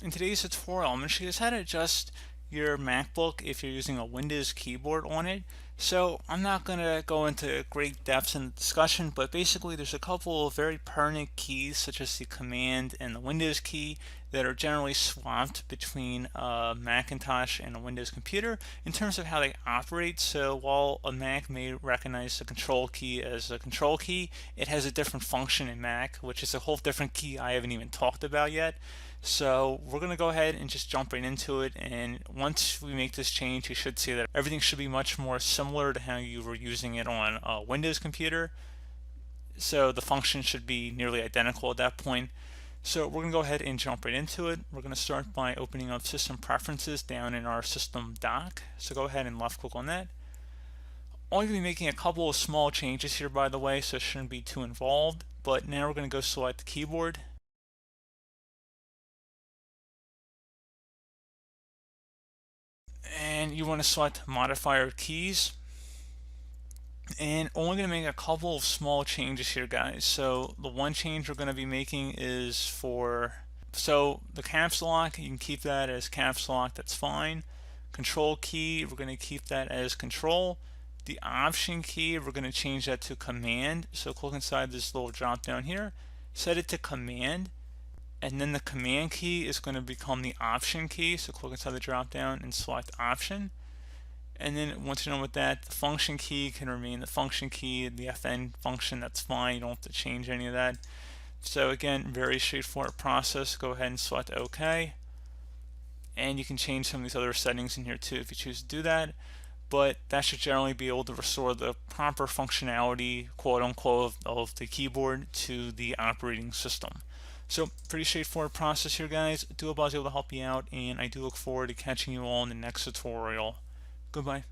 In today's tutorial, I'm going to show you how to adjust your MacBook if you're using a Windows keyboard on it. So I'm not going to go into great depths in the discussion, but basically there's a couple of very pertinent keys such as the Command and the Windows key that are generally swapped between a Macintosh and a Windows computer in terms of how they operate. So while a Mac may recognize the Control key as a control key, it has a different function in Mac, which is a whole different key I haven't even talked about yet. So we're going to go ahead and just jump right into it, and once we make this change you should see that everything should be much more similar to how you were using it on a Windows computer. So the function should be nearly identical at that point. So we're going to go ahead and jump right into it. We're going to start by opening up System Preferences down in our System dock. So go ahead and left click on that. Only going to be making a couple of small changes here, by the way, so it shouldn't be too involved. But now we're going to go select the keyboard. And you want to select modifier keys, and only going to make a couple of small changes here, guys. So the one change we're going to be making is so the caps lock, you can keep that as caps lock, that's fine. Control key, we're going to keep that as control. The option key, we're going to change that to command. So click inside this little drop down here, set it to command, and then the command key is going to become the option key. So click inside the drop down and select option. And then once you're done with that, the function key can remain the function key, the FN function, that's fine. You don't have to change any of that. So again, very straightforward process. Go ahead and select OK. And you can change some of these other settings in here too if you choose to do that. But that should generally be able to restore the proper functionality, quote unquote, of the keyboard to the operating system. So pretty straightforward process here, guys. I do hope I was able to help you out, and I do look forward to catching you all in the next tutorial. Goodbye.